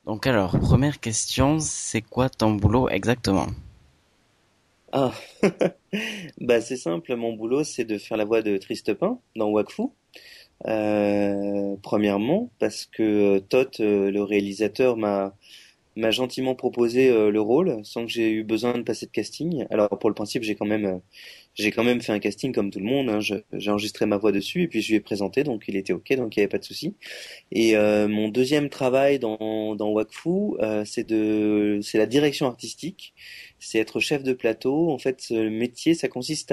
Donc alors, première question, c'est quoi ton boulot exactement? Ah, bah c'est simple, mon boulot c'est de faire la voix de Tristepin dans Wakfu. Premièrement, parce que Toth, le réalisateur, m'a gentiment proposé le rôle sans que j'ai eu besoin de passer de casting. Alors pour le principe, j'ai quand même fait un casting comme tout le monde, hein. J'ai enregistré ma voix dessus et puis je lui ai présenté, donc il était ok, donc il n'y avait pas de souci. Et mon deuxième travail dans Wakfu, c'est la direction artistique, c'est être chef de plateau. En fait, ce métier, ça consiste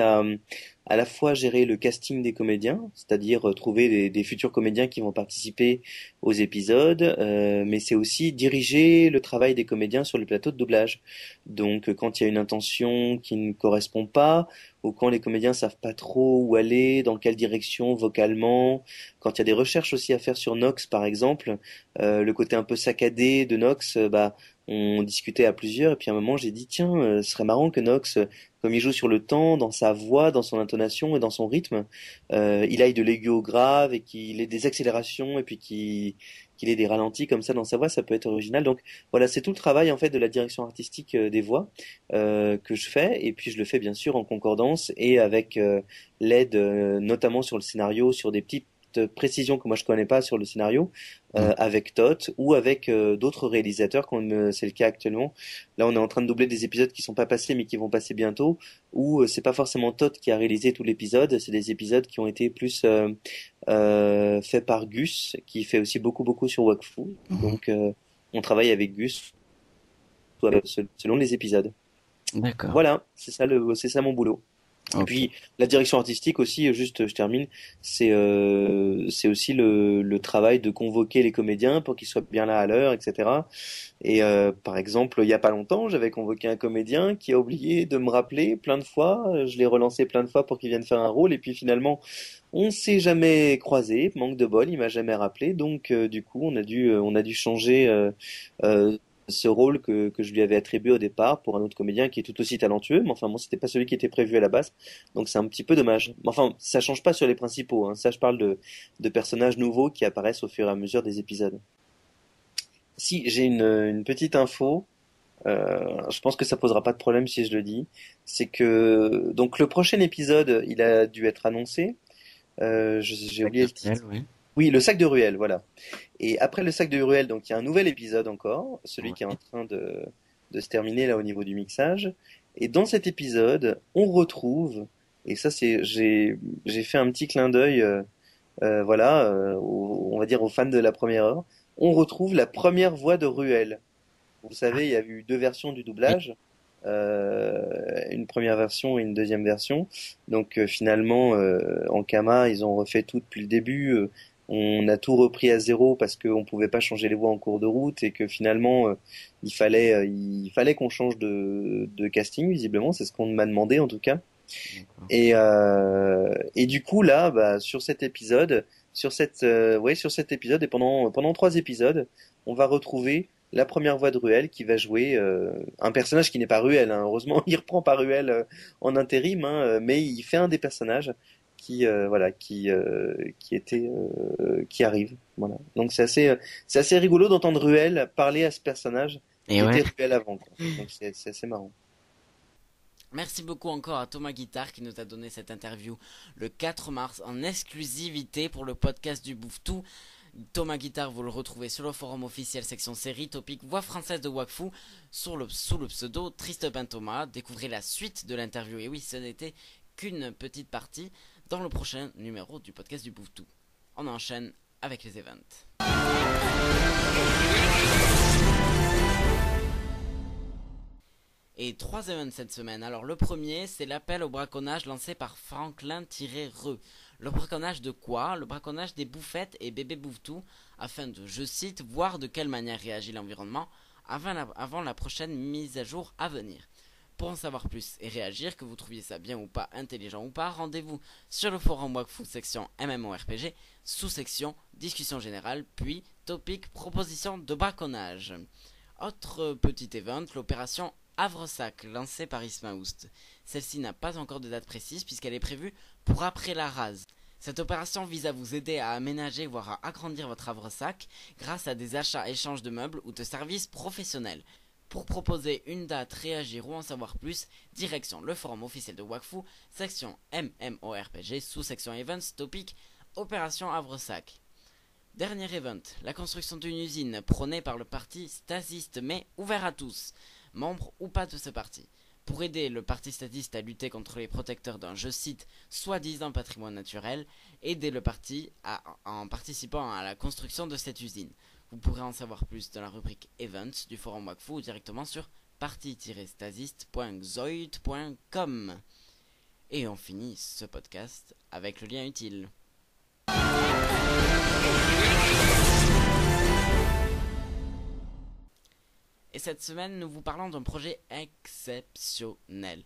à la fois gérer le casting des comédiens, c'est-à-dire trouver des futurs comédiens qui vont participer aux épisodes, mais c'est aussi diriger le travail des comédiens sur le plateau de doublage. Donc, quand il y a une intention qui ne correspond pas, ou quand les comédiens savent pas trop où aller, dans quelle direction vocalement, quand il y a des recherches aussi à faire sur Nox, par exemple, le côté un peu saccadé de Nox, bah, on discutait à plusieurs, et puis à un moment j'ai dit, tiens, ce serait marrant que Nox, comme il joue sur le temps, dans sa voix, dans son intonation et dans son rythme, il aille de l'aigu au grave et qu'il ait des accélérations et puis qu'il ait des ralentis comme ça dans sa voix, ça peut être original. Donc voilà, c'est tout le travail en fait de la direction artistique des voix que je fais, et puis je le fais bien sûr en concordance et avec l'aide notamment sur le scénario, sur des petites précisions que moi je connais pas sur le scénario, Hmm. avec Toth ou avec d'autres réalisateurs comme c'est le cas actuellement. Là, on est en train de doubler des épisodes qui sont pas passés mais qui vont passer bientôt, où c'est pas forcément Todd qui a réalisé tout l'épisode, c'est des épisodes qui ont été plus faits par Gus, qui fait aussi beaucoup sur Wakfu. Mhm. Donc, on travaille avec Gus selon les épisodes. D'accord. Voilà, c'est ça mon boulot. Et Ok. puis la direction artistique aussi, juste je termine, c'est aussi le travail de convoquer les comédiens pour qu'ils soient bien là à l'heure, etc. Et par exemple, il y a pas longtemps, j'avais convoqué un comédien qui a oublié de me rappeler plein de fois. Je l'ai relancé plein de fois pour qu'il vienne faire un rôle, et puis finalement, on s'est jamais croisé. Manque de bol, il m'a jamais rappelé. Donc du coup, on a dû changer euh, ce rôle que je lui avais attribué au départ pour un autre comédien qui est tout aussi talentueux. Mais enfin, bon, c'était pas celui qui était prévu à la base. Donc c'est un petit peu dommage. Mais enfin, ça change pas sur les principaux, hein. Ça, je parle de personnages nouveaux qui apparaissent au fur et à mesure des épisodes. Si j'ai une petite info, je pense que ça posera pas de problème si je le dis. C'est que donc le prochain épisode, il a dû être annoncé. J'ai Sac oublié de le miel, titre. oui. Oui, le sac de Ruelle, voilà. Et après le sac de Ruelle, donc il y a un nouvel épisode encore, celui qui est en Oui. train de se terminer là au niveau du mixage. Et dans cet épisode, on retrouve, et ça c'est j'ai fait un petit clin d'œil, voilà, on va dire aux fans de la première heure. On retrouve la première voix de Ruelle. Vous savez, il y a eu deux versions du Oui. doublage, une première version et une deuxième version. Donc finalement, en Kama, ils ont refait tout depuis le début. On a tout repris à zéro parce qu'on pouvait pas changer les voix en cours de route et que finalement, il fallait qu'on change de casting, visiblement. C'est ce qu'on m'a demandé en tout cas. D'accord. Et du coup là, bah, sur cet épisode, sur cet épisode et pendant trois épisodes, on va retrouver la première voix de Ruel qui va jouer un personnage qui n'est pas Ruel, hein. Heureusement, il reprend pas Ruel en intérim, hein, mais il fait un des personnages qui arrive. Voilà. Donc c'est assez rigolo d'entendre Ruel parler à ce personnage Et qui ouais. était Ruel avant, quoi. Donc c'est assez marrant. Merci beaucoup encore à Thomas Guittard qui nous a donné cette interview le 4 mars en exclusivité pour le podcast du Bouffetou. Thomas Guittard, vous le retrouvez sur le forum officiel section série topic voix française de Wakfu sous le pseudo Triste Ben Thomas. Découvrez la suite de l'interview. Et oui, ce n'était qu'une petite partie dans le prochain numéro du podcast du Bouffetou. On enchaîne avec les events. Et trois events cette semaine. Alors le premier, c'est l'appel au braconnage lancé par Franklin-Re. Le braconnage de quoi? Le braconnage des bouffettes et bébés bouffetou, afin de, je cite, voir de quelle manière réagit l'environnement avant la prochaine mise à jour à venir. Pour en savoir plus et réagir, que vous trouviez ça bien ou pas, intelligent ou pas, rendez-vous sur le forum Wakfu section MMORPG, sous-section discussion générale, puis topic proposition de braconnage. Autre petit event, l'opération Havresac, lancée par Ismaoust. Celle-ci n'a pas encore de date précise puisqu'elle est prévue pour après la rase. Cette opération vise à vous aider à aménager voire à agrandir votre havresac grâce à des achats-échanges de meubles ou de services professionnels. Pour proposer une date, réagir ou en savoir plus, direction le forum officiel de Wakfu, section MMORPG, sous-section Events, topic Opération Havresac. Dernier event, la construction d'une usine prônée par le parti Stasiste mais ouvert à tous, membres ou pas de ce parti. Pour aider le parti statiste à lutter contre les protecteurs d'un, je cite, soi-disant patrimoine naturel, aider le parti en participant à la construction de cette usine. Vous pourrez en savoir plus dans la rubrique Events du forum Wakfu ou directement sur parti-stasiste.xoid.com. Et on finit ce podcast avec le lien utile. Et cette semaine, nous vous parlons d'un projet exceptionnel.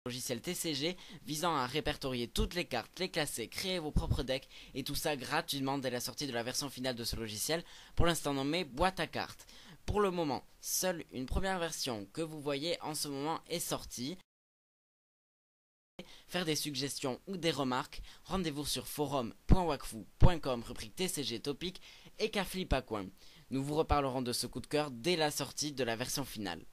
Logiciel TCG visant à répertorier toutes les cartes, les classer, créer vos propres decks et tout ça gratuitement dès la sortie de la version finale de ce logiciel, pour l'instant nommé boîte à cartes. Pour le moment, seule une première version que vous voyez en ce moment est sortie. Faire des suggestions ou des remarques, rendez-vous sur forum.wakfu.com, rubrique TCG topic et Caflip à coin. Nous vous reparlerons de ce coup de cœur dès la sortie de la version finale.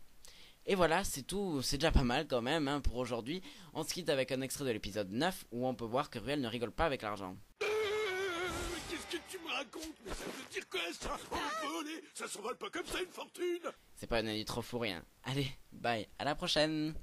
Et voilà, c'est tout, c'est déjà pas mal quand même pour aujourd'hui. On se quitte avec un extrait de l'épisode 9 où on peut voir que Ruel ne rigole pas avec l'argent. Qu'est-ce que tu me racontes? Mais ça veut dire quoi ça? Voler? Ça s'envole pas comme ça une fortune? C'est pas une année trop fou rien. Allez, bye, à la prochaine.